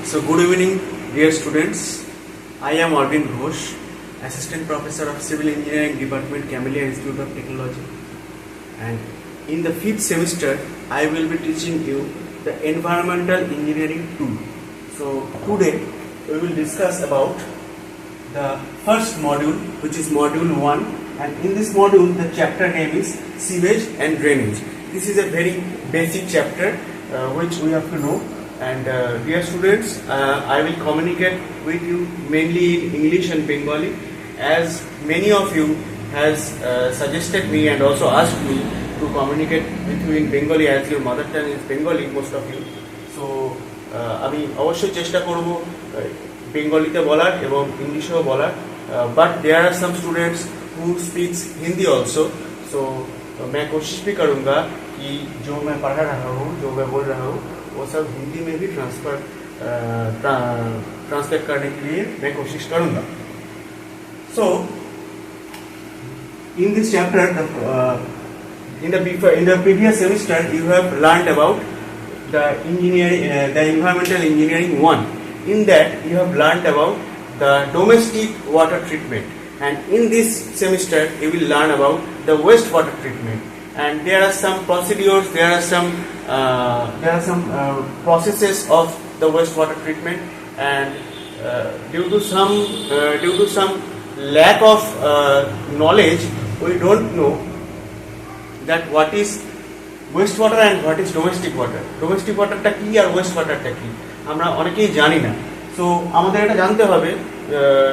So good evening, dear students. I am Arvind Ghosh, Assistant Professor of Civil Engineering Department, Camellia Institute of Technology. And in the 5th semester, I will be teaching you the Environmental Engineering 2. So today, we will discuss about the first module, which is module 1. And in this module, the chapter name is Sewage and Drainage. This is a very basic chapter which we have to know. And dear students, I will communicate with you mainly in English and Bengali, as many of you has suggested me and also asked me to communicate with you in Bengali, as your mother tongue is Bengali, most of you. So আমি অবশ্যই চেষ্টা করব বেঙ্গলিতে বলার এবং ইংলিশেও বলার, but there are some students who speaks Hindi also, so मैं कोशिश भी करूँगा कि जो मैं पढ़ा रहा हूँ, जो मैं बोल रहा हूँ, वो सब हिंदी में भी ट्रांसलेट करने के लिए मैं कोशिश करूँगा. So in this chapter, in the previous semester, you have learned about the environmental engineering 1. In that, you have learned about the domestic water treatment, and in this semester, you will learn about the wastewater treatment. And there are some procedures, there are some processes of the wastewater treatment, and due to some lack of knowledge, we don't know that what is wastewater and what is domestic water. Domestic water টা কি আর wastewater টা কি আমরা অনেকেই জানি না. So আমাদের এটা জানতে হবে.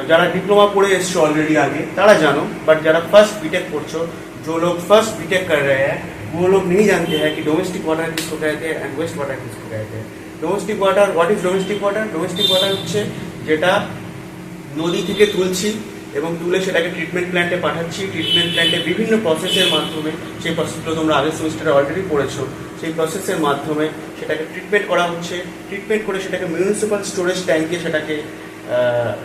যারা डिप्लोमा पढ़े এসছো অলরেডি आगे তারা জানো, বাট যারা फर्स्ट बीटेक পড়ছো, जो लोग फर्स्ट बीटेक कर रहे हैं, वो लोग नहीं जानते हैं कि डोमेस्टिक वाटर किसको कहते हैं एंड वेस्ट वाटर किसको कहते हैं. Domestic water, what is domestic water? Domestic water হচ্ছে যেটা নদী থেকে তুলছি এবং তুলে সেটাকে ট্রিটমেন্ট প্ল্যান্টে পাঠাচ্ছি. ট্রিটমেন্ট প্ল্যান্টে বিভিন্ন প্রসেসের মাধ্যমে, সেই প্রসেসগুলো তোমরা আগের সেমিস্টারে অলরেডি পড়েছো, সেই প্রসেসের মাধ্যমে সেটাকে ট্রিটমেন্ট করা হচ্ছে. ট্রিটমেন্ট করে সেটাকে মিউনিসিপ্যাল স্টোরেজ ট্যাঙ্কে সেটাকে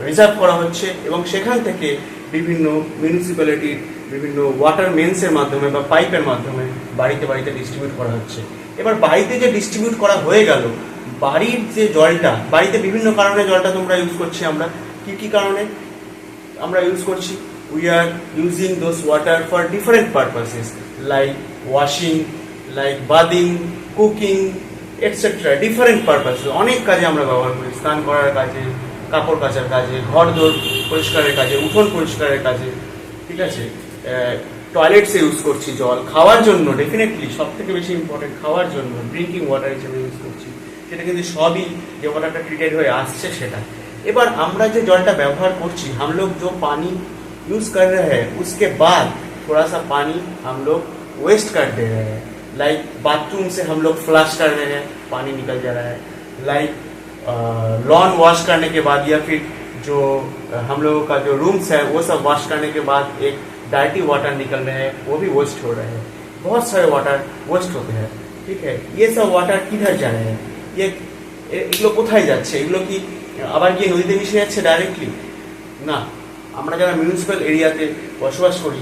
রিজার্ভ করা হচ্ছে এবং সেখান থেকে বিভিন্ন মিউনিসিপ্যালিটির বিভিন্ন ওয়াটার মেন্সের মাধ্যমে বা পাইপের মাধ্যমে বাড়িতে বাড়িতে ডিস্ট্রিবিউট করা হচ্ছে. এবার বাড়িতে যে ডিস্ট্রিবিউট করা হয়ে গেল, বাড়ির যে জলটা, বাড়িতে বিভিন্ন কারণে জলটা তোমরা ইউজ করছি. আমরা কি কারণে আমরা ইউজ করছি? We are using those water for different purposes, like washing, like bathing, cooking, etcetera. Different পারপাসে অনেক কাজে আমরা ব্যবহার করি. স্নান করার কাজে, কাপড় কাচার কাজে, ঘর দোর পরিষ্কারের কাজে, উঠোন পরিষ্কারের কাজে, ঠিক আছে, টয়লেটসে ইউজ করছি জল. খাওয়ার জন্য ডেফিনেটলি সব থেকে বেশি ইম্পর্টেন্ট, খাওয়ার জন্য ড্রিঙ্কিং ওয়াটার হিসেবে ইউজ করছি. সেটা কিন্তু সবই যে ওয়াটারটা ট্রিটেড হয়ে আসছে সেটা. এবার আমরা যে জলটা ব্যবহার করছি, हम लोग जो पानी यूज कर रहे हैं उसके बाद थोड़ा सा पानी हम लोग वेस्ट कर दे रहे हैं. लाइक बाथरूम से हम लोग फ्लश कर रहे हैं, पानी निकल जा रहा है. लाइक लॉन वॉश करने के बाद या फिर जो हम लोगों का जो रूम्स है वो सब वॉश करने के बाद एक डार्टी वाटर निकल रहे हैं, वो भी वेस्ट हो रहे हैं. बहुत सारे वाटर वेस्ट होते हैं. ठीक है, ये सब वाटर किधर जा रहे हैं? ये এগুলো কোথায় যাচ্ছে? এগুলো কি আবার গিয়ে নদীতে মিশে যাচ্ছে ডাইরেক্টলি? না, আমরা যারা মিউনিসিপ্যাল এরিয়াতে বসবাস করি,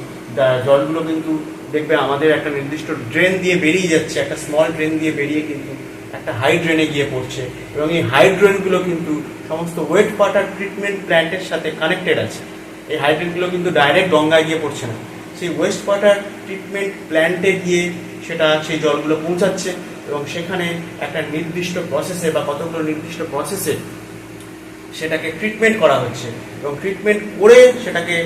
জলগুলো কিন্তু দেখবে আমাদের একটা নির্দিষ্ট ড্রেন দিয়ে বেরিয়ে যাচ্ছে, একটা স্মল ড্রেন দিয়ে বেরিয়ে কিন্তু একটা হাই ড্রেনে গিয়ে পড়ছে, এবং এই হাই ড্রেনগুলো কিন্তু সমস্ত ওয়েট ওয়াটার ট্রিটমেন্ট প্ল্যান্টের সাথে কানেক্টেড আছে. এই হাই ড্রেনগুলো কিন্তু ডাইরেক্ট গঙ্গায় গিয়ে পড়ছে না, সেই ওয়েস্ট ওয়াটার ট্রিটমেন্ট প্ল্যান্টে গিয়ে সেটা সেই জলগুলো পৌঁছাচ্ছে এবং সেখানে একটা নির্দিষ্ট প্রসেসে বা কতগুলো নির্দিষ্ট প্রসেসে সেটাকে ট্রিটমেন্ট করা হচ্ছে, এবং ট্রিটমেন্ট করে সেটাকে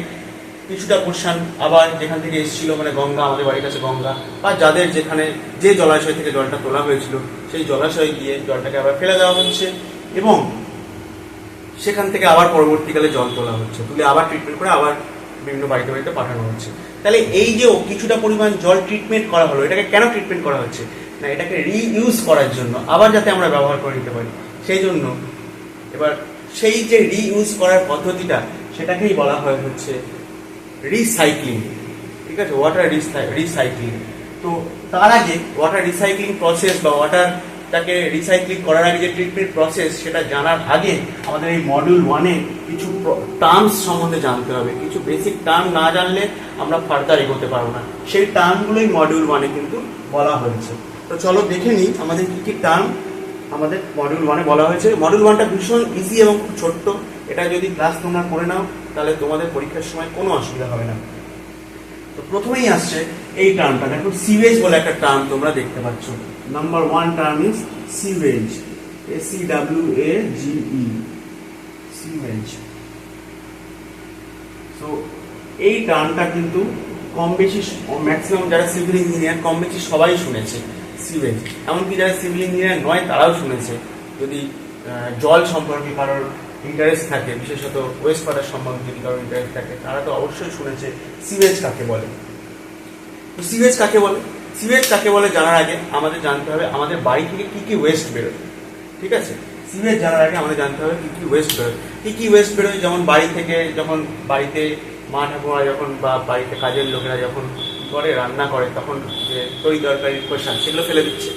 কিছুটা পোর্শন আবার যেখান থেকে এসেছিল, মানে গঙ্গা, আমাদের বাড়ির কাছে গঙ্গা, বা যাদের যেখানে যে জলাশয় থেকে জলটা তোলা হয়েছিল সেই জলাশয়ে গিয়ে জলটাকে আবার ফেলে দেওয়া হচ্ছে এবং সেখান থেকে আবার পরবর্তীকালে জল তোলা হচ্ছে, তুলে আবার ট্রিটমেন্ট করে আবার বিভিন্ন বাড়িতে বাড়িতে পাঠানো হচ্ছে. তাহলে এই যে কিছুটা পরিমাণ জল ট্রিটমেন্ট করা হলো, এটাকে কেন ট্রিটমেন্ট করা হচ্ছে? না, এটাকে রিইউজ করার জন্য, আবার যাতে আমরা ব্যবহার করে নিতে পারি সেই জন্য. এবার সেই যে রিইউজ করার পদ্ধতিটা, সেটাকেই বলা হয় হচ্ছে রিসাইক্লিং. ঠিক আছে, ওয়াটার রিসাইক্লিং. তো তার আগে ওয়াটার রিসাইক্লিং প্রসেস বা ওয়াটারটাকে রিসাইক্লিং করার আগে যে ট্রিটমেন্ট প্রসেস, সেটা জানার আগে আমাদের এই মডিউল 1-এ কিছু টার্মস সম্বন্ধে জানতে হবে. কিছু বেসিক টার্ম না জানলে আমরা ফার্দার এগোতে পারবো না. সেই টার্মগুলোই মডিউল 1-এ কিন্তু বলা হয়েছে. তো চলো দেখে নিই আমাদের কি কি টার্ম আমাদের মডিউল 1-এ বলা হয়েছে। মডিউল 1টা ভীষণ ইজি এবং খুব ছোট্ট। এটা যদি ক্লাস তোমরা করে নাও তাহলে তোমাদের পরীক্ষার সময় কোনো অসুবিধা হবে না। তো প্রথমেই আসছে এই টার্মটা, দেখো সিওয়েজ বলে একটা টার্ম তোমরা দেখতে পাচ্ছ। Number 1 term is sewage, SEWAGE, sewage. তো এই টার্মটা কিন্তু কম বেশি ম্যাক্সিমাম যারা সিভিল ইঞ্জিনিয়ার কম বেশি সবাই শুনেছে সিওয়েজ, এমনকি যারা সিভিল ইঞ্জিনিয়ার নয় তারাও শুনেছে। যদি জল সম্পর্কে কারোর ইন্টারেস্ট থাকে, বিশেষত ওয়েস্ট ওয়াটার সম্বন্ধে যদি কারোর ইন্টারেস্ট থাকে, তারা তো অবশ্যই শুনেছে সিওয়েজ কাকে বলে। তো সিওয়েজ কাকে বলে, সিওয়েজ কাকে বলে জানার আগে আমাদের জানতে হবে আমাদের বাড়ি থেকে কি কি ওয়েস্ট বেরোয়। ঠিক আছে, সিওয়েজ জানার আগে আমাদের জানতে হবে কি কি ওয়েস্ট বেরোয়। কি কি ওয়েস্ট বেরোয়, যেমন বাড়ি থেকে যখন বাড়িতে মা ঠাকুমা যখন বা বাড়িতে কাজের লোকেরা যখন করে রান্না করে তখন যে তরি তরকারি খোসা সেগুলো ফেলে দিচ্ছে।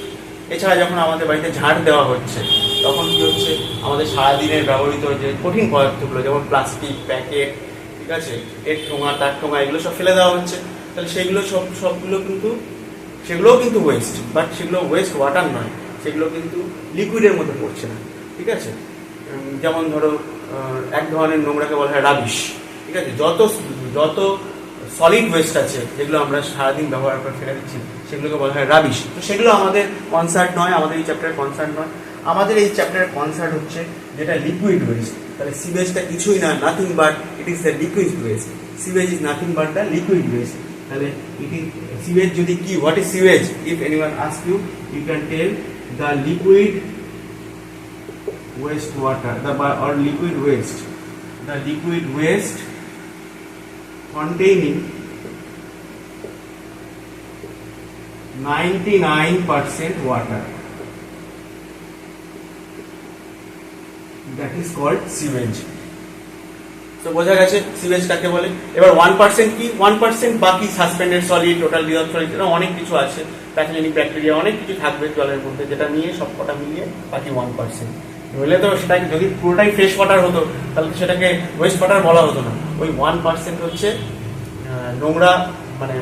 এছাড়া যখন আমাদের বাড়িতে ঝাড় দেওয়া হচ্ছে তখন কি হচ্ছে, আমাদের সারাদিনের ব্যবহৃত যে কঠিন পদার্থগুলো যেমন প্লাস্টিক প্যাকেট, ঠিক আছে, এর ঠোঙা তার ঠোঙা এগুলো সব ফেলে দেওয়া হচ্ছে। তাহলে সেগুলো সবগুলো কিন্তু সেগুলোও কিন্তু ওয়েস্ট, বাট সেগুলো ওয়েস্ট ওয়াটার নয়, সেগুলো কিন্তু লিকুইডের মধ্যে পড়ছে না। ঠিক আছে, যেমন ধরো এক ধরনের নোংরাকে বলা হয় রাবিশ। ঠিক আছে, যত সলিড ওয়েস্ট আছে যেগুলো আমরা সারাদিন ব্যবহার করে ফেলে দিচ্ছি সেগুলোকে বলা হয় রাবিশ। তো সেগুলো আমাদের কনসার্ন নয়, আমাদের এই চ্যাপ্টারের কনসার্ন নয়। আমাদের এই চ্যাপ্টারের কনসার্ন হচ্ছে যেটা লিকুইড ওয়েস্ট। তাহলে সিওয়েজটা কিছুই না, nothing but it is the liquid waste. Sewage is nothing but the liquid waste. তাহলে ইট ইজ সিওয়েজ যদি কি, what is sewage? If anyone ask you, you can tell the liquid waste water or liquid waste, the liquid waste containing 99% water, that is called sewage. তো বোঝা গেছে sewage কাকে বলে। এবার 1% কি, 1% বাকি suspended solid, total dissolved solid, অনেক কিছু আছে, প্যাথোজেনিক ব্যাকটেরিয়া অনেক কিছু থাকবে জলের মধ্যে, যেটা নিয়ে সবকটা মিলিয়ে বাকি 1%। নইলে তো সেটাকে যদি পুরোটাই ফ্রেশ ওয়াটার হতো তাহলে সেটাকে ওয়েস্ট ওয়াটার বলা হতো না। ওই 1% হচ্ছে নোংরা, মানে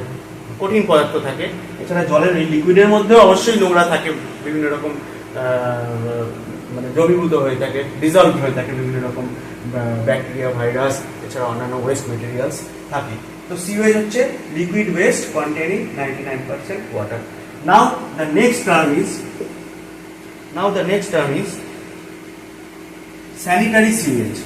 কঠিন পদার্থ থাকে। এছাড়া জলের এই লিকুইডের মধ্যেও অবশ্যই নোংরা থাকে, বিভিন্ন রকম মানে দ্রবীভূত হয়ে থাকে, ডিজলভ হয়ে থাকে বিভিন্ন রকম ব্যাকটেরিয়া, ভাইরাস, এছাড়া অন্যান্য ওয়েস্ট মেটেরিয়ালস থাকে। তো সিওয়েজ হচ্ছে liquid waste containing 99% water. Now the next term is sanitary sewage.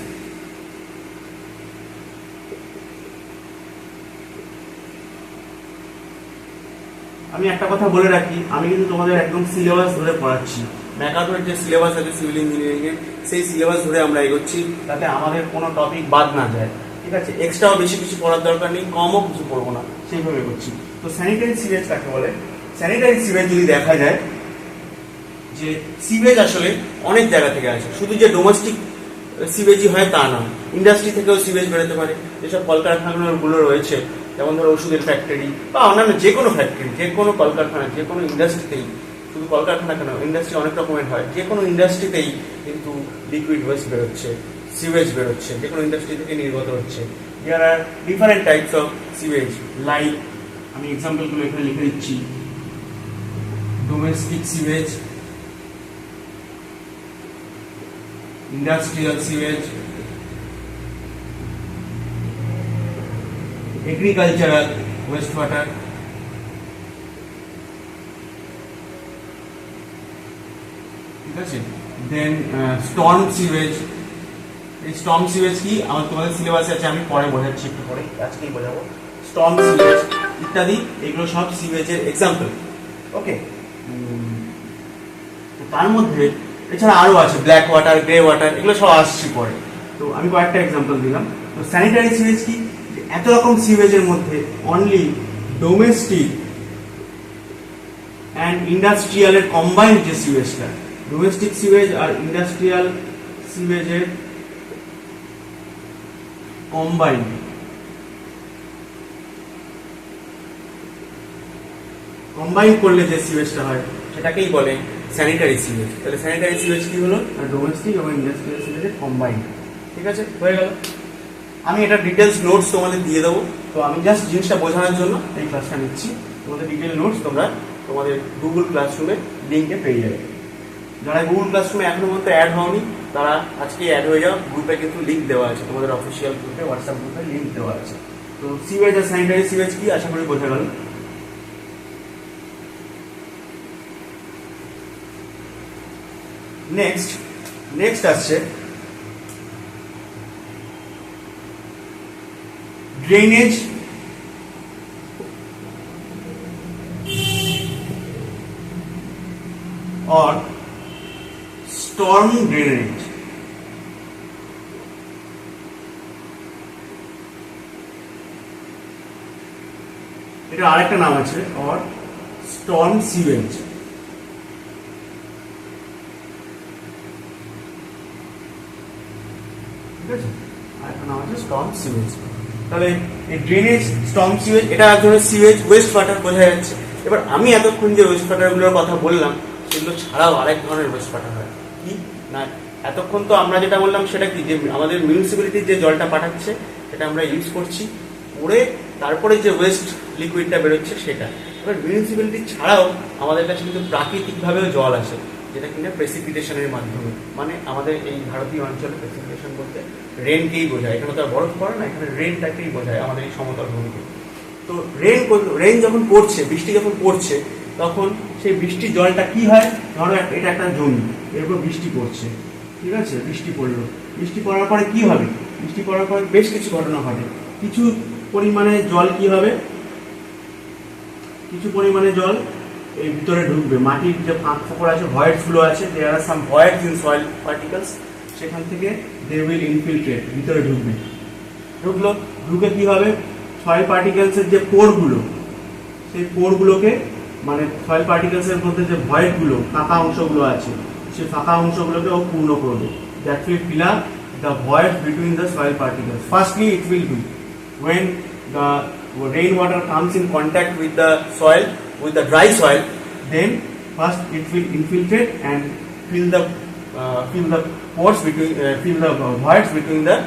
আমি একটা কথা বলে রাখি, আমি কিন্তু তোমাদের একদম সিলেবাস ধরে পড়াচ্ছি। ম্যাকাথনের যে সিলেবাস আছে সিভিল ইঞ্জিনিয়ারিং এর, সেই সিলেবাস ধরে আমরা এগোচ্ছি, যাতে আমাদের কোনো টপিক বাদ না যায়। ঠিক আছে, এক্সট্রাও বেশি কিছু পড়ার দরকার নেই, কমও কিছু পড়বো না, সেইভাবে এগোচ্ছি। তো স্যানিটারি সিওয়েজ কাকে বলে? স্যানিটারি সিওয়েজ যদি দেখা যায় যে সিওয়েজ আসলে অনেক জায়গা থেকে আসে, শুধু যে ডোমেস্টিক সিওয়েজই হয় তা নয়, ইন্ডাস্ট্রি থেকেও সিওয়েজ বেরোতে পারে। যেসব কলকারখানাগুলো রয়েছে, যেমন ধরো ওষুধের ফ্যাক্টরি বা অন্যান্য যে কোনো ফ্যাক্টরি, যে কোনো কলকারখানা, যে কোনো ইন্ডাস্ট্রিতেই, শুধু কলকারখানা কেন, ইন্ডাস্ট্রি অনেক রকমের হয়, যে কোনো ইন্ডাস্ট্রিতেই কিন্তু লিকুইড ওয়েস্ট বেরোচ্ছে, সিওয়েজ বেরোচ্ছে, যে কোনো ইন্ডাস্ট্রি থেকে নির্গত হচ্ছে। There are different types of sewage, like আমি এক্সাম্পলগুলো এখানে লিখে দিচ্ছি। Domestic sewage, industrial sewage, agricultural wastewater, ঠিক আছে, দেন storm sewage। এই storm sewage কি আমার তোমাদের সিলেবাসে আছে, আমি পরে বোঝাচ্ছি, একটু পরে, আজকেই বোঝাবো। storm sewage ইত্যাদি, এগুলো সব সিওয়েজের এক্সাম্পল। ওকে, তার মধ্যে এছাড়া আরো আছে ব্ল্যাক ওয়াটার, গ্রে ওয়াটার, এগুলো সব আসছে পরে। তো আমি কয়েকটা এক্সাম্পল দিলাম। তো স্যানিটারি সিওয়েজ কি, এত রকম সিওয়েজের মধ্যে অনলি ডোমেস্টিক অ্যান্ড ইন্ডাস্ট্রিয়ালের কম্বাইন্ড যে সিওয়েজটা, ডোমেস্টিক সিওয়েজ আর ইন্ডাস্ট্রিয়াল সিওয়েজের কম্বাইন করলে যে সিওয়েজটা হয় সেটাকেই বলে স্যানিটারি সিওয়েজ। তাহলে স্যানিটারি সিওয়েজ কি হলো, ডোমেস্টিক এবং ইন্ডাস্ট্রিয়াল সিওয়েজের কম্বাইন্ড। ঠিক আছে, হয়ে গেল। আমি এটা ডিটেলস নোটস তোমাদের দিয়ে দেবো। তো আমি জাস্ট জিনিসটা বোঝানোর জন্য এই ক্লাসটা নিচ্ছি। তোমাদের ডিটেল নোটস তোমরা তোমাদের গুগল ক্লাসরুমে লিঙ্কে পেয়ে যাবে। যারা গুগল ক্লাসরুমে এখনো পর্যন্ত অ্যাড হওনি তারা আজকে অ্যাড হয়ে যাও, গ্রুপে কিন্তু লিঙ্ক দেওয়া আছে, তোমাদের অফিসিয়াল গ্রুপে, হোয়াটসঅ্যাপ গ্রুপে লিঙ্ক দেওয়া আছে। তো সিওয়েজ আর স্যানিটারি সিওয়েজ কি আশা করি বোঝা গেল। নেক্সট আসছে ড্রেনেজ or storm drainage। এটা আরেকটা নাম আছে or storm sewage। ঠিক আছে, আরেকটা নাম আছে storm sewage। তাহলে এই ড্রেনেজ, স্টর্ম সিওয়েজ এটা এক ধরনের সিওয়েজ, ওয়েস্ট ওয়াটার বোঝা যাচ্ছে। এবার আমি এতক্ষণ যে ওয়েস্ট ওয়াটারগুলোর কথা বললাম সেগুলো ছাড়াও আরেক ধরনের ওয়েস্ট ওয়াটার হয় কি না, এতক্ষণ তো আমরা যেটা বললাম সেটা কি, যে আমাদের মিউনিসিপ্যালিটির যে জলটা পাঠাচ্ছে সেটা আমরা ইউজ করছি, পরে তারপরে যে ওয়েস্ট লিকুইডটা বেরোচ্ছে সেটা। এবার মিউনিসিপ্যালিটি ছাড়াও আমাদের কাছে কিন্তু প্রাকৃতিকভাবেও জল আসে, যেটা কিনা প্রেসিপিটেশনের মাধ্যমে, মানে আমাদের এই ভারতীয় অঞ্চলে প্রেসিপিটেশন বলতে রেনকেই বোঝায়। এখানে তো আর বরফ পড়ে না, এখানে রেনটাকেই বোঝায় আমাদের এই সমতল ভূমিকে। তো রেন যখন পড়ছে, বৃষ্টি যখন পড়ছে, তখন সেই বৃষ্টির জলটা কি হয়, ধরো এটা একটা জমি, এর উপর বৃষ্টি পড়ছে, ঠিক আছে, বৃষ্টি পড়লো, বৃষ্টি পড়ার পরে কি হবে, বৃষ্টি পড়ার পরে বেশ কিছু ঘটনা ঘটে। কিছু পরিমাণে জল কি হবে, কিছু পরিমাণে জল এই ভিতরে ঢুকবে, মাটির যে ফাঁক ফোকর আছে, ভয়েডস গুলো আছে, দেয়ার আর সাম ভয়েডস ইন সয়েল পার্টিকেলস, সেখান থেকে দে উইল ইনফিলট্রেট, ভিতরে ঢুকবে, ঢুকে কি হবে, সয়েল পার্টিকেলসের যে পোরগুলো, সেই পোরগুলোকে, মানে সয়েল পার্টিকেলসের মধ্যে যে ভয়েডগুলো, ফাঁকা অংশগুলো আছে, সেই ফাঁকা অংশগুলোকে ও পূর্ণ করবে। That will fill up the void between the soil particles. Firstly, it will be when the rainwater comes in contact with the soil, with the dry soil, then first it will infiltrate and fill the pores between, fill the voids between the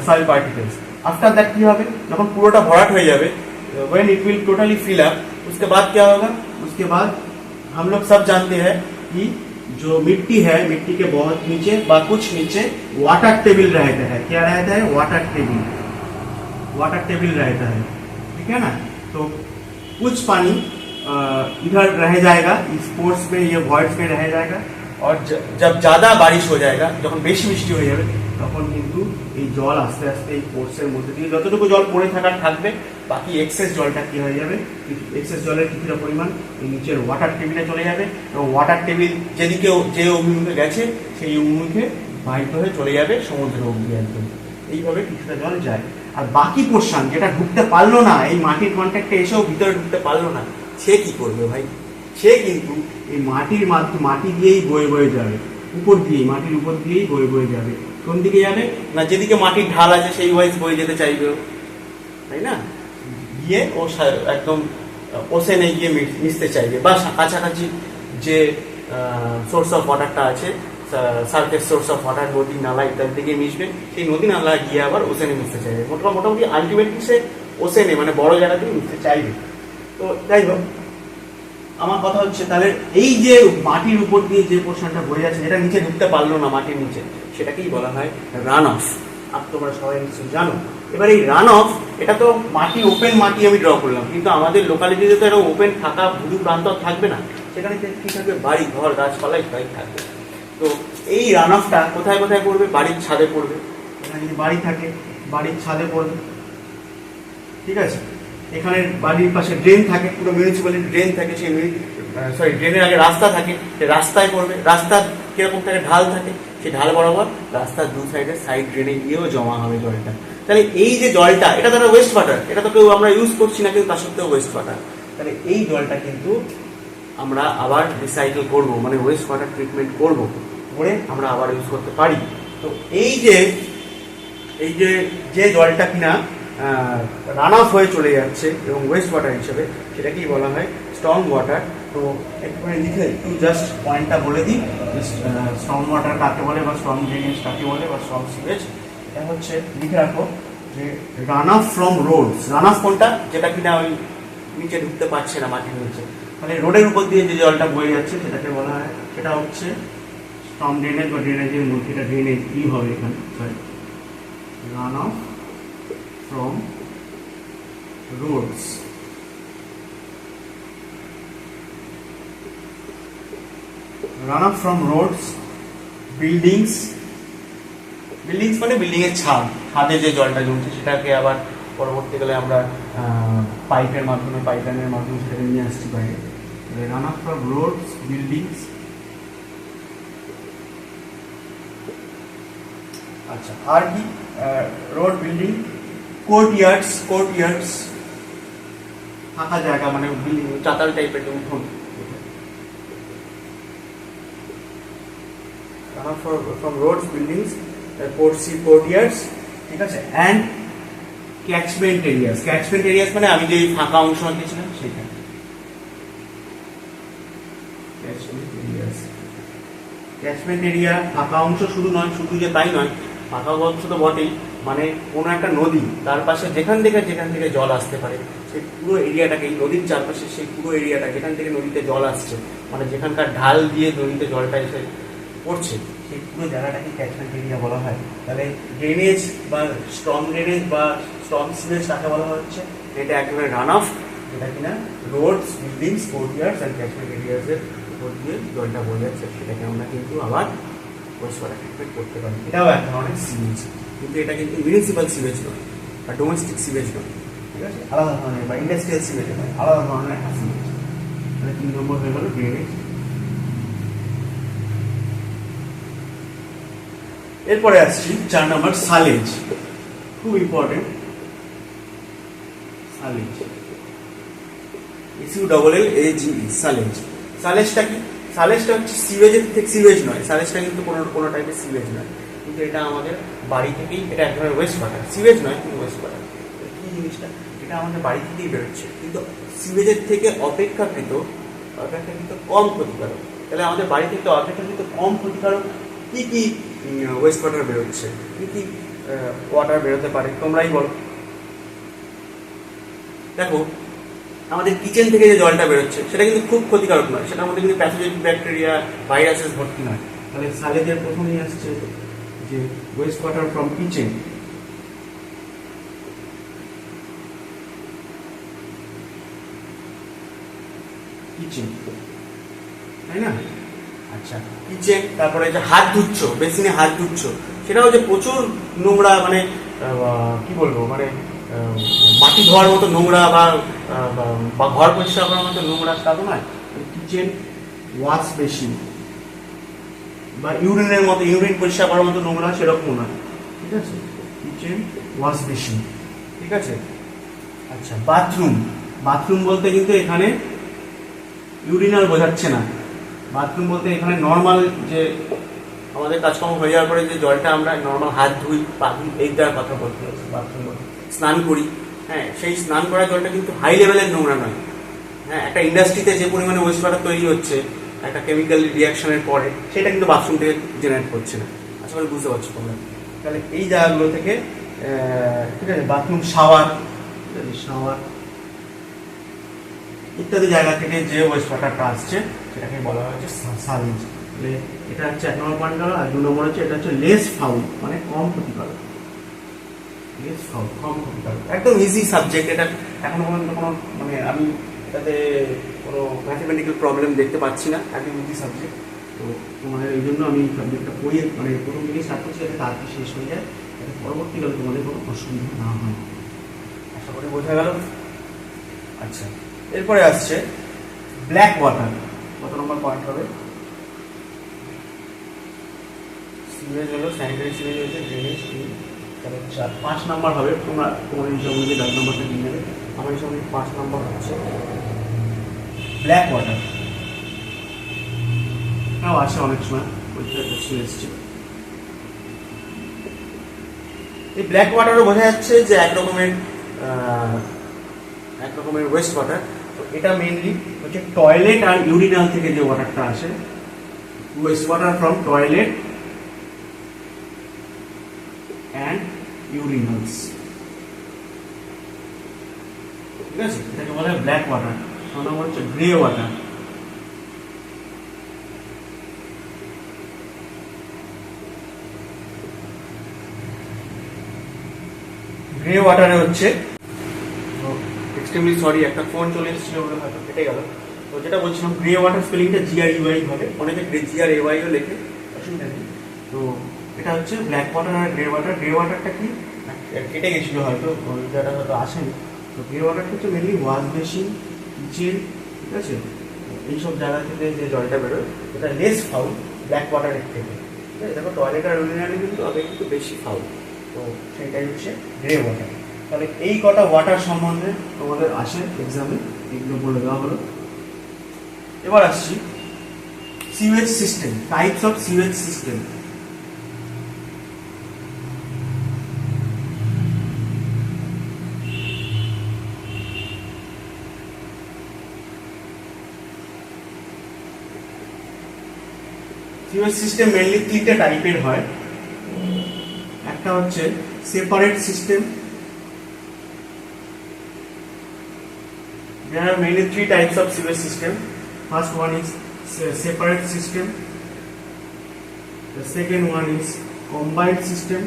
soil particles. After that কি হবে, যখন পুরোটা ভরাট হয়ে যাবে, when it will totally fill up, उसके बाद क्या होगा, उसके बाद हम लोग सब जानते हैं कि जो मिट्टी है, मिट्टी के बहुत नीचे व कुछ नीचे वाटर टेबल रहता है। क्या रहता है, वाटर टेबल रहता है, ठीक है ना। तो कुछ पानी इधर रह जाएगा, इस पोर्स में, ये वॉइड्स में रह जाएगा, और जब ज़्यादा बारिश हो जाएगा, যখন বেশি বৃষ্টি হয়ে যাবে, তখন কিন্তু এই জল আস্তে আস্তে এই পোর্সের মধ্যে দিয়ে যতটুকু জল পড়ে থাকবে, বাকি এক্সেস জলটা কি হয়ে যাবে, এক্সেস জলের কিছুটা পরিমাণ এই নিচের ওয়াটার টেবিলে চলে যাবে, এবং ওয়াটার টেবিল যেদিকে যে অভিমুখে গেছে সেই অভিমুখে বাহিত হয়ে চলে যাবে সমুদ্র অবধি একদম। এইভাবে কিছুটা জল যায়। আর বাকি পোর্শন যেটা ঢুকতে পারলো না, এই মাটির কন্ট্যাক্টে এসেও ভিতরে ঢুকতে পারলো না, সে কি করবে ভাই, সে কিন্তু এই মাটি দিয়েই বয়ে যাবে, উপর দিয়েই, মাটির উপর দিয়েই বয়ে যাবে। কোন দিকে যাবে না, যেদিকে মাটির ঢাল আছে সেই ওয়াইজ বয়ে যেতে চাইবে, তাই না, গিয়ে ও একদম ওশেনে গিয়ে মিশতে চাইবে, বা কাছাকাছি যে সোর্স অফ ওয়াটারটা আছে, সারফেস সোর্স অফ ওয়াটার, নদী নালা ইত্যাদি দিকে মিশবে, সেই নদী নালা গিয়ে আবার ওশেনে মিশতে চাইবে। মোটামুটি আলটিমেটলি সে ওশেনে, মানে বড় জায়গাতে মিশতে চাইবে। তো যাই হোক, আমার কথা হচ্ছে, তাহলে এই যে মাটির উপর দিয়ে যে পোর্শনটা বয়ে যাচ্ছে, যেটা নিচে ঢুকতে পারলো না মাটির নিচে, সেটাকেই বলা হয় রান অফ। আর তোমরা সবাই নিশ্চয়ই জানো। এবার এই রান অফ, এটা তো মাটি, ওপেন মাটি আমি ড্র করলাম, কিন্তু আমাদের লোকালিটিতে তো এরকম ওপেন ফাঁকা ভুরু প্রান্তর থাকবে না, সেখানে কি থাকবে, বাড়ি ঘর গাছপালা ইত্যাদি থাকবে। তো এই রান অফটা কোথায় কোথায় পড়বে, বাড়ির ছাদে পড়বে, এখানে যদি বাড়ি থাকে বাড়ির ছাদে পড়বে, ঠিক আছে। এখানে বাড়ির পাশে ড্রেন থাকে, পুরো মিউনিসিপ্যালিটি ড্রেন থাকে, সেই ড্রেনের আগে রাস্তা থাকে, সেই রাস্তায় পড়বে। রাস্তা কিরকম থাকে, ঢাল থাকে, সেই ঢাল বরাবর রাস্তার দু সাইডে সাইড ড্রেনে গিয়েও জমা হবে জলটা। তাহলে এই যে জলটা, এটা তো ওয়েস্ট ওয়াটার, এটা তো কেউ আমরা ইউজ করছি না, কিন্তু তার সত্ত্বেও ওয়েস্ট ওয়াটার। তাহলে এই জলটা কিন্তু আমরা আবার রিসাইকেল করব, মানে ওয়েস্ট ওয়াটার ট্রিটমেন্ট করব, করে আমরা আবার ইউজ করতে পারি। তো এই যে জলটা কিনা রান অফ হয়ে চলে যাচ্ছে এবং ওয়েস্ট ওয়াটার হিসেবে, সেটাকেই বলা হয় স্টর্ম ওয়াটার। তো একটুখানি লিখে একটু জাস্ট পয়েন্টটা বলে দিই, স্টর্ম ওয়াটার কাকে বলে, বা স্টর্ম ড্রেনেজ কাকে বলে, বা স্টর্ম সিওয়েজ। এটা হচ্ছে লিখে রাখো যে run off from roads. Run off কোনটা, যেটা কিনা ওই নিচে ঢুকতে পারছে না মাটির নিচে, তাহলে রোডের উপর দিয়ে যে জলটা বয়ে যাচ্ছে সেটাকে বলা হয়, সেটা হচ্ছে স্টর্ম ড্রেনেজ বা ড্রেনেজের মধ্যে, এটা ড্রেনেজ ই হবে এখানে, sorry, run off from roads. Run off from roads, buildings, buildings মানে বিল্ডিং এর ছাদ, ছাদে যে জলটা জমছে সেটাকে আবার পরবর্তীকালে আমরা পাইপের মাধ্যমে, পাইপলাইনের মাধ্যমে সেটাকে নিয়ে আসছি বাইরে। Run off from roads, buildings, আচ্ছা আর কি, রোড, বিল্ডিং, কোর্টইয়ার্ডস, কোর্টইয়ার্ডস ফাঁকা জায়গা মানে বিল্ডিং চাতাল টাইপের উঠোন, from roads, buildings, courtyards, ঠিক আছে, and catchment areas, catchment areas মানে আমি যে ফাঁকা অংশ দিয়েছিলাম সেটা, catchment areas, catchment area ফাঁকা অংশ শুধু নয়, শুধু যে তাই নয়, ফাঁকা অংশ তো বটেই, মানে কোনো একটা নদী তার পাশে যেখান থেকে জল আসতে পারে সেই পুরো এরিয়াটাকে, এই নদীর চারপাশে সেই পুরো এরিয়াটা যেখান থেকে নদীতে জল আসছে, মানে যেখানকার ঢাল দিয়ে নদীতে জলটা এসে পড়ছে সেই পুরো জায়গাটাকে ক্যাচমেন্ট এরিয়া বলা হয়। তাহলে ড্রেনেজ বা স্টর্ম ড্রেনেজ বা স্টর্ম সিওয়েজ কাকে বলা হচ্ছে, এটা একেবারে রান অফ, যেটা কিনা রোডস, বিল্ডিংস, কোর্টইয়ার্ডস অ্যান্ড ক্যাচমেন্ট এরিয়াসের উপর দিয়ে জলটা বয়ে যাচ্ছে, সেটাকে আমরা কিন্তু আবার ওয়েস্ট ওয়াটার ট্রিটমেন্ট করতে পারি। এটাও এক ধরনের সিওয়েজ, কিন্তু এটা কিন্তু মিউনিসিপ্যাল সিওয়েজ নয় বা ডোমেস্টিক সিওয়েজ নয়, ঠিক আছে, আলাদা ধরনের, বা ইন্ডাস্ট্রিয়াল সিওয়েজ নয়, আলাদা ধরনের একটা সিওয়েজ। তাহলে 3 নম্বর হয়ে গেল ড্রেনেজ। এরপরে আসছি 4 নম্বর সালেজ, খুব ইম্পর্টেন্ট, সালেজ, SULLAGE, সালেজ। সালেজটা কি? সালেজটা হচ্ছে সিওয়েজের থেকে, সিওয়েজ নয়, সালেজটা কিন্তু কোনো টাইপের সিওয়েজ নয়, কিন্তু এটা আমাদের বাড়ি থেকেই, এটা এক ধরনের ওয়েস্ট ওয়াটার, সিওয়েজ নয় কিন্তু ওয়েস্ট ওয়াটার। কি জিনিসটা, এটা আমাদের বাড়ি থেকেই বেরোচ্ছে, কিন্তু সিওয়েজের থেকে অপেক্ষাকৃত কম ক্ষতিকারক। তাহলে আমাদের বাড়ি থেকে অপেক্ষাকৃত কম ক্ষতিকারক কি কি ওয়েস্ট ওয়াটার বেরোচ্ছে, কি কি ওয়াটার বেরোতে পারে, তোমরাই বলো। দেখো, আমাদের কিচেন থেকে যে জলটা বেরোচ্ছে সেটা কিন্তু খুব ক্ষতিকারক নয়, সেটার মধ্যে কিন্তু প্যাথোজেনিক ব্যাকটেরিয়া, ভাইরাসেস ভর্তি নয়। তাহলে সালেজের প্রথমেই আসছে যে West water from kitchen, kitchen, তাই না? আচ্ছা, কিচেন, তারপরে যে হাত ধুচ্ছ, বেসিনে হাত ধুচ্ছ, সেটাও যে প্রচুর নোংরা, মানে কি বলবো, মানে মাটি ধোয়ার মতো নোংরা বা ঘর পরিষ্কার করার মতো নোংরা তা তো নয়। কিচেন ওয়াশ বেসিন বা ইউরিনের মতো, ইউরিন পরিষ্কার করার মতো নোংরা সেরকম নয়, ঠিক আছে, কিচেন ওয়াশ বেসিন, ঠিক আছে। আচ্ছা, বাথরুম, বাথরুম বলতে কিন্তু এখানে ইউরিনাল বোঝাচ্ছে না, বাথরুম বলতে এখানে নর্মাল যে আমাদের কাজকর্ম হয়ে যাওয়ার পরে যে জলটা আমরা নর্মাল হাত ধুই, পা ধুই, এই দেওয়ার কথা বলতে হচ্ছে বাথরুম বলতে, স্নান করি, হ্যাঁ, সেই স্নান করার জলটা কিন্তু হাই লেভেলের নোংরা নয়। হ্যাঁ, একটা ইন্ডাস্ট্রিতে যে পরিমাণে ওয়েস্ট ওয়াটার তৈরি হচ্ছে একটা কেমিক্যাল রিয়াকশনের পরে, সেটা কিন্তু বাথরুম থেকে জেনারেট করছে না। আশা করি বুঝতে পারছো তোমরা। তাহলে এই জায়গাগুলো থেকে, ঠিক আছে, বাথরুম, শাওয়ার, ঠিক আছে, শাওয়ার ইত্যাদি জায়গা থেকে যে ওয়েস্ট ওয়াটারটা আসছে সেটাকে বলা হচ্ছে সালেজ। এটা হচ্ছে 1 নম্বর পয়েন্ট গেল। আর 2 নম্বর হচ্ছে এটা হচ্ছে লেস ফাউল, মানে কম ক্ষতিকারক, লেস ফাউল, কম ক্ষতিকারক, একদম ইজি সাবজেক্ট। এটা এখনো পর্যন্ত কোনো, মানে আমি এটাতে কোনো ম্যাথমেটিক্যাল প্রবলেম দেখতে পাচ্ছি না, একদম ইজি সাবজেক্ট। তো তোমাদের এই জন্য আমি সাবজেক্টটা পড়িয়ে, মানে প্রথম থেকে স্টার্ট করছি যাতে তাড়াতাড়ি শেষ হয়ে যায়, যাতে পরবর্তীকালে তোমাদের কোনো অসুবিধা না হয়। আশা করি বোঝা গেল। আচ্ছা, এরপরে আসছে ব্ল্যাক ওয়াটার। কত নম্বর পয়েন্ট হবে? সিওয়েজ হলো, স্যানিটারি সিওয়েজ হয়েছে, ড্রেনেজ, তাহলে 5 নম্বর হবে। তোমার হিসাব অনুযায়ী 10 নম্বরটা নিয়ে নেবে, আমার হিসাব অনুযায়ী 5 নম্বর হচ্ছে ব্ল্যাক ওয়াটার। তাও আসে অনেক সময়, পরীক্ষায় কোশ্চেন এসছে। এই ব্ল্যাক ওয়াটারও বোঝা যাচ্ছে যে এক রকমের ওয়েস্ট ওয়াটার। তো এটা মেইনলি হচ্ছে টয়লেট আর ইউরিনাল থেকে যে ওয়াটারটা আসে, waste water from toilet and urinals, ঠিক আছে, এটাকে বলা হয় ব্ল্যাক ওয়াটার। নম্বর হচ্ছে গ্রে ওয়াটার। গ্রে ওয়াটারে হচ্ছে, এক্সট্রিমলি সরি একটা ফোন চলে এসেছিল বলে হয়তো কেটে গেল। তো যেটা বলছিলাম, গ্রে ওয়াটার স্পেলিংটা GREY হবে, অনেকে GRAYও লেখে, অসুবিধা নেই। তো এটা হচ্ছে ব্ল্যাক ওয়াটার আর গ্রে ওয়াটার। গ্রে ওয়াটারটা কি কেটে গেছিলো হয়তো, যেটা হয়তো আসেনি। তো গ্রে ওয়াটারটা হচ্ছে মেনলি ওয়াশ বেসিন, কিচেন, ঠিক আছে, এইসব জায়গা থেকে যে জলটা বেরোয় এটা লেস ফাউল ব্ল্যাক ওয়াটারের থেকে। ঠিক আছে, দেখো টয়লেট আর ইউরিনারি কিন্তু আগে কিন্তু বেশি ফাউল। তো সেটাই হচ্ছে গ্রে ওয়াটার। তাহলে এই কটা ওয়াটার সম্বন্ধে তোমাদের আসে এক্সামে, এগুলো বলে দেওয়া হলো। এবার আসছি sewage system, types of sewage system. Sewage system mainly তিনটে টাইপের হয়। একটা হচ্ছে separate system. There are mainly three types of sewage system. First one is separate system. The second one is combined system.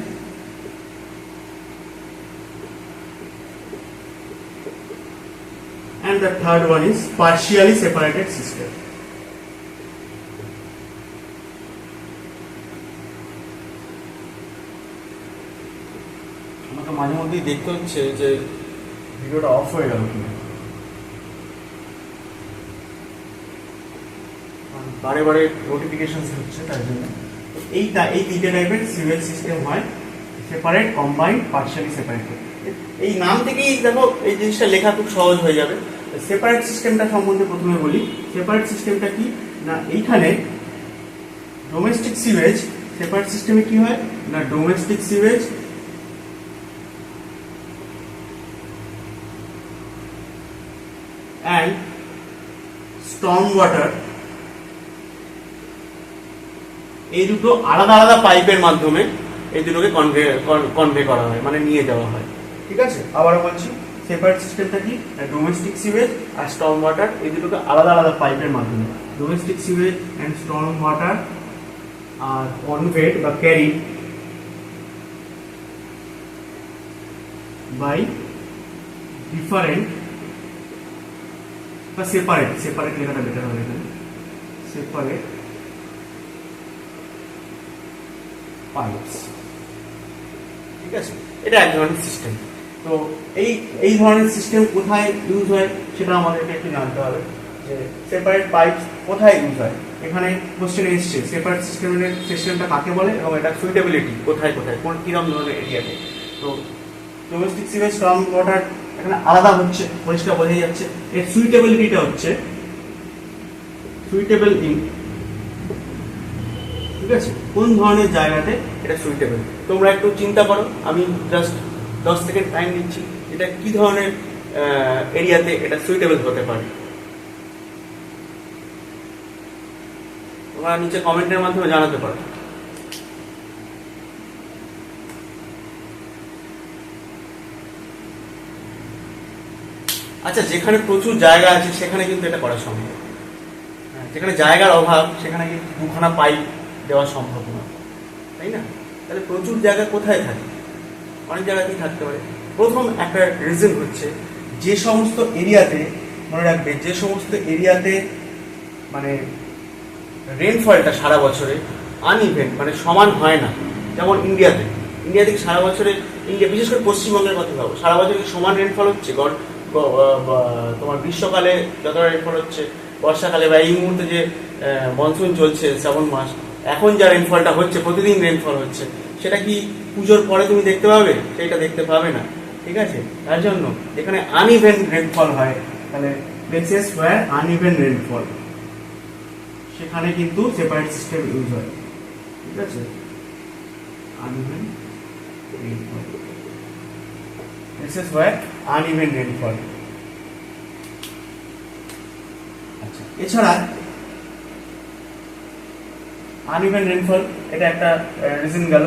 And the third one is partially separated system. আমাকে মাঝে মধ্যেই দেখতে হচ্ছে যে ভিডিওটা অফ হয়ে গেল কিনা, বারে বারে নোটিফিকেশন হচ্ছে তার জন্য। এই তিনটে টাইপের সিওয়েজ সিস্টেম হয়, সেপারেট, কম্বাইন্ড, পার্শিয়ালি সেপারেটেড। এই নাম থেকেই দেখো এই জিনিসটা লেখা খুব সহজ হয়ে যাবে। সেপারেট সিস্টেমটা সম্বন্ধে প্রথমে বলি। সেপারেট সিস্টেমটা কি না, এইখানে ডোমেস্টিক সিওয়েজ, সেপারেট সিস্টেমে কি হয় না, domestic sewage and storm water, এই দুটো আলাদা আলাদা পাইপের মাধ্যমে এই দুটোকে কনভে করা হয়, মানে নিয়ে যাওয়া হয়। ঠিক আছে, আবারও বলছি, সেপারেট সিস্টেমটা কি, ডোমেস্টিক সিওয়েজ আর স্টর্ম ওয়াটার এই দুটোকে আলাদা আলাদা পাইপের মাধ্যমে, domestic sewage and storm water আর কনভেড বা ক্যারি বাই ডিফারেন্ট বা সেপারেট, সেপারেট লেখাটা বেটার হবে এখানে, সেপারেট পাইপস। ঠিক আছে, এটা এক ধরনের সিস্টেম। তো এই ধরনের সিস্টেম কোথায় ইউজ হয় সেটা আমাদেরকে একটু জানতে হবে, যে সেপারেট পাইপস কোথায় ইউজ হয়। এখানে কোশ্চেন এসছে সেপারেট সিস্টেমটা কাকে বলে এবং এটা সুইটেবিলিটি কোথায় কোথায়, কোন কিরকম ধরনের এরিয়াতে। তো ডোমেস্টিক সিওয়েজ, স্টর্ম ওয়াটার এখানে আলাদা হচ্ছে, পরিষ্কার বোঝাই যাচ্ছে। এর সুইটেবিলিটিটা হচ্ছে সুইটেবল ইন, ঠিক আছে, কোন ধরনের জায়গাতে এটা সুইটেবল। তোমরা একটু চিন্তা করো, আমি জাস্ট 10 সেকেন্ড টাইম নিচ্ছি, এটা কি ধরনের এরিয়াতে এটা সুইটেবল হতে পারে। তোমরা নিচে কমেন্টের মাধ্যমে জানাতে পারো। আচ্ছা, যেখানে প্রচুর জায়গা আছে সেখানে কিন্তু এটা করা সম্ভব। যেখানে জায়গার অভাব সেখানে কিন্তু দুখানা পাইপ দেওয়া সম্ভব না, তাই না? তাহলে প্রচুর জায়গা কোথায় থাকে? অনেক জায়গাতেই থাকতে পারে। প্রথম একটা রিজন হচ্ছে, যে সমস্ত এরিয়াতে, মনে রাখবে, যে সমস্ত এরিয়াতে মানে রেনফলটা সারা বছরে আনইভেন, মানে সমান হয় না, যেমন ইন্ডিয়াতে সারা বছরে, ইন্ডিয়া বিশেষ করে পশ্চিমবঙ্গের কথা ভাবো, সারা বছরে সমান রেনফল হচ্ছে। তোমার গ্রীষ্মকালে যতটা রেনফল হচ্ছে, বর্ষাকালে বা এই মুহূর্তে যে মনসুন চলছে শ্রাবণ মাস, এখন যা রেনফলটা হচ্ছে, প্রতিদিন রেনফল হচ্ছে, সেটা কি পুজোর পরে তুমি দেখতে পাবে? সেটা দেখতে পাবে না। ঠিক আছে, তার জন্য যেখানে আনইভেন রেনফল হয়, তাহলে প্লেসেস ওয়্যার আনইভেন রেনফল, সেখানে কিন্তু সেপারেট সিস্টেম ইউজ হয়। ঠিক আছে, uneven rainfall, places where uneven rainfall. আচ্ছা, এছাড়া আনইভেন রেনফল এটা একটা রিজন গেল।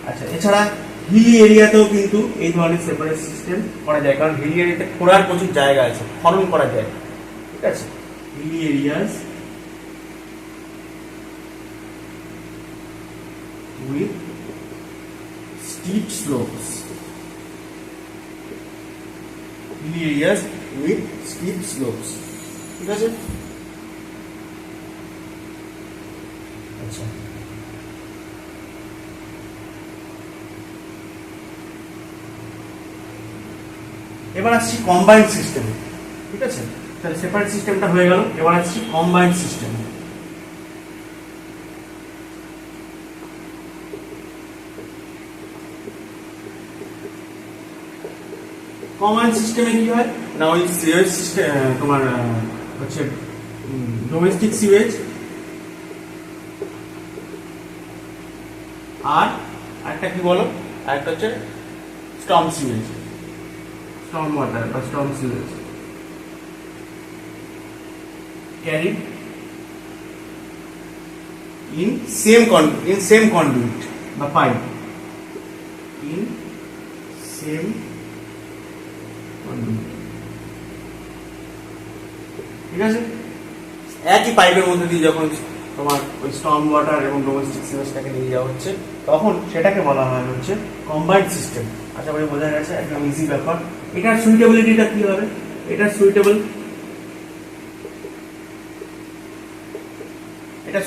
আচ্ছা, এছাড়া হিলি এরিয়াতেও কিন্তু এই ধরনের সেপারেট সিস্টেম করা যায়, কারণ হিলি এরিয়াতে খোঁড়ার প্রচুর জায়গা আছে, খনন করা যায়। ঠিক আছে, hilly areas with steep slopes, hilly areas with steep slopes. ঠিক আছে, আচ্ছা এবার আসছি কম্বাইন্ড সিস্টেম। ঠিক আছে, তাহলে সেপারেট সিস্টেমটা হয়ে গেল, এবার আসছি কম্বাইন্ড সিস্টেম। কম্বাইন্ড সিস্টেমে কি হয় না, ওই সিওয়েজ সিস্টেম তোমার হচ্ছে ডোমেস্টিক সিওয়েজ আর একটা কি বলো, আরেকটা হচ্ছে স্টর্ম সিওয়েজ, স্টর্ম ওয়াটার বা storm sewage carried in same conduit বা pipe in same conduit। ঠিক আছে, একই পাইপের মধ্যে দিয়ে যখন তোমার ওই স্টর্ম ওয়াটার এবং ডোমেস্টিক সিওয়েজটাকে নিয়ে যাওয়া হচ্ছে তখন সেটাকে বলা হয় হচ্ছে কম্বাইন্ড সিস্টেম। আশা করি বোঝা গেছে, একদম ইজি ব্যাপার। এটার সুইটেবিলিটিটা কি হবে, এটার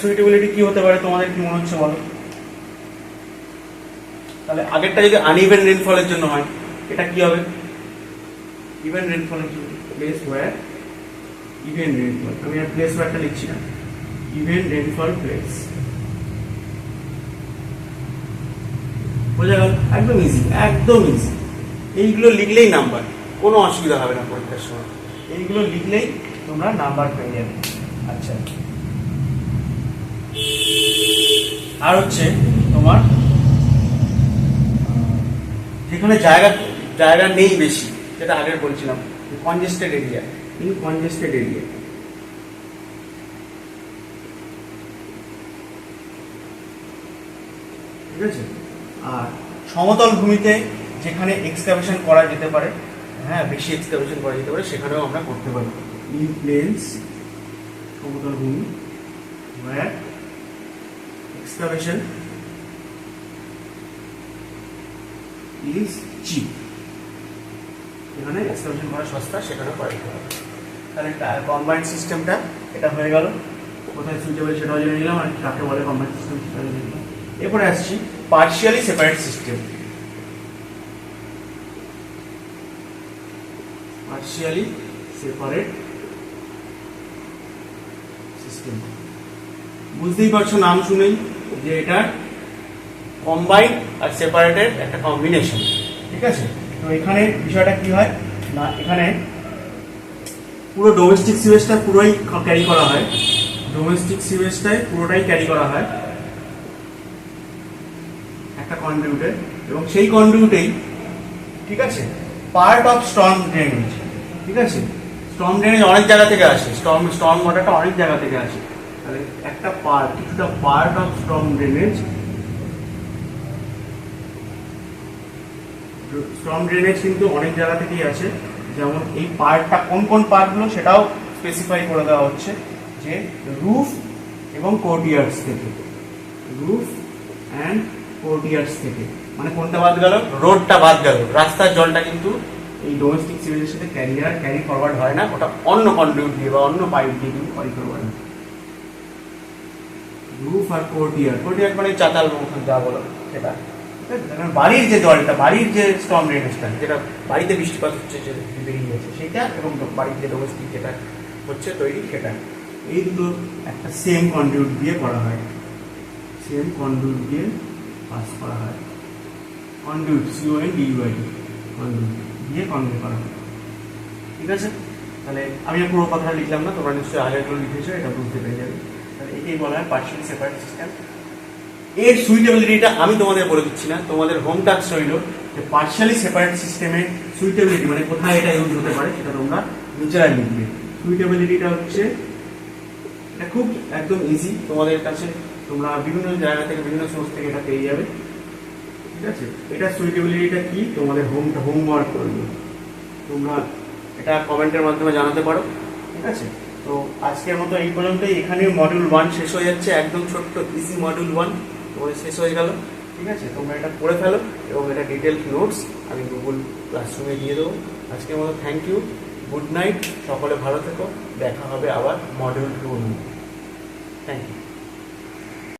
সুইটেবিলিটি কি হতে পারে তোমাদের কি মনে হচ্ছে বলো? তাহলে আগেরটা যদি আনইভেন রেইনফলের জন্য হয়, এটা কি হবে? ইভেন রেইনফলের জন্য প্লেস ওয়্যার ইভেন রেইনফল, আমি আর প্লেস ওয়্যারটা লিখছি না, ইভেন রেইনফল প্লেস। বোঝা গেল? একদম ইজি, একদম ইজি। এইগুলো লিখলেই নাম্বার, কোনো অসুবিধা হবে না পরীক্ষার সময়। এইগুলো লিখলেই তোমরা নাম্বার পেয়ে যাবে। আচ্ছা, আর হচ্ছে তোমার যেখানে জায়গা নেই বেশি, যেটা আগে বলছিলাম congested area, in congested area. ঠিক আছে, আর সমতল ভূমিতে যেখানে এক্সকাভেশন করা যেতে পারে, হ্যাঁ বেশি এক্সকাভেশন করা যেতে পারে, সেখানেও আমরা করতে পারি। ইন প্লেনস, সমতল ভূমি, where excavation is cheap, এখানে এক্সকাভেশন করা সস্তা, সেখানে করা যেতে পারে। তাহলে কম্বাইন্ড সিস্টেমটা এটা হয়ে গেল, কোথায় সুইটেবল সেটাও জেনে নিলাম, আর কাকে বলে কম্বাইন্ড সিস্টেম সেটাও জেনে নিলাম। এরপরে আসছি partially separate system. Partially separate system, বুঝতেই পারছো নাম শুনেই যে এটা কম্বাইন্ড আর সেপারেটের একটা কম্বিনেশন। ঠিক আছে, তো এখানে বিষয়টা কি হয় না, এখানে পুরো ডোমেস্টিক সিওয়েজটা পুরোই ক্যারি করা হয়, ডোমেস্টিক সিওয়েজটাই পুরোটাই ক্যারি করা হয় একটা কন্ডুইটে, এবং সেই কন্ডুইটেই ঠিক আছে পার্ট অফ স্টর্ম ড্রেনেজ। ঠিক আছে, স্টর্ম ড্রেনেজ অনেক জায়গা থেকে আসে, স্টর্ম ওয়াটারটা অনেক জায়গা থেকে আসে। তাহলে একটা কিছুটা part of storm drainage, storm drainage কিন্তু অনেক জায়গা থেকেই আসে। যেমন এই পার্টটা কোন কোন পার্টগুলো সেটাও স্পেসিফাই করে দেওয়া হচ্ছে, যে রুফ এবং কোর্টিয়ার্স থেকে, রুফ অ্যান্ড কোর্টিয়ার্স থেকে। মানে কোনটা বাদ গেল? রোডটা বাদ গেল। রাস্তার জলটা কিন্তু এই ডোমেস্টিক সিওয়েজের সাথে ক্যারি ফরওয়ার্ড হয় না, ওটা অন্য কন্ডুইট দিয়ে বা অন্য পাইপ দিয়ে কিন্তু ক্যারি ফরওয়ার্ড হয়। রুফ আর কোর্টিয়ার মানে চাতাল যা বলো সেটা, বাড়ির যে জলটা, বাড়ির যে স্টর্ম ড্রেনেজটা, যেটা বাড়িতে বৃষ্টিপাত হচ্ছে, যে বেরিয়ে গেছে সেটা, এবং বাড়ির যে ডোমেস্টিক যেটা হচ্ছে তৈরি সেটা, এই দুটো একটা সেম কন্ডুইট দিয়ে করা হয়, সেম কন্ডুইট দিয়ে পাস করা হয়। কন্ডুইট CONDUIT, কন্ডুইট দিয়ে কনভে করা হয়। ঠিক আছে, তাহলে আমি পুরো কথাটা লিখলাম না, তোমরা নিশ্চয়ই আগেগুলো লিখেছো, এটা বুঝতে পেরে যাবে। তাহলে এটাই বলা হয় পার্শিয়ালি সেপারেট সিস্টেম। এর সুইটেবিলিটিটা আমি তোমাদের বলে দিচ্ছি না, তোমাদের হোম টাস্ক রইল যে পার্শিয়ালি সেপারেট সিস্টেমের সুইটেবিলিটি মানে কোথায় এটা ইউজ হতে পারে সেটা তোমরা নিজেরাই লিখবে। সুইটেবিলিটিটা হচ্ছে এটা খুব একদম ইজি তোমাদের কাছে, তোমরা বিভিন্ন জায়গা থেকে বিভিন্ন সোর্স থেকে এটা পেয়ে যাবে। ঠিক আছে, এটা সুইটেবিলিটিটা কি তোমাদের হোমওয়ার্ক করবে, তোমরা এটা কমেন্টের মাধ্যমে জানাতে পারো। ঠিক আছে, তো আজকের মতো এই পর্যন্তই। এখানে মডিউল 1 শেষ হয়ে যাচ্ছে, একদম ছোট্ট ইজি মডিউল 1 তোমাদের শেষ হয়ে গেল। ঠিক আছে, তোমরা এটা পড়ে ফেলো এবং এটা ডিটেলস নোটস আমি গুগল ক্লাসরুমে দিয়ে দেবো। আজকের মতো থ্যাংক ইউ, গুড নাইট, সকলে ভালো থেকো, দেখা হবে আবার মডিউল 2 নিয়ে। Thank you.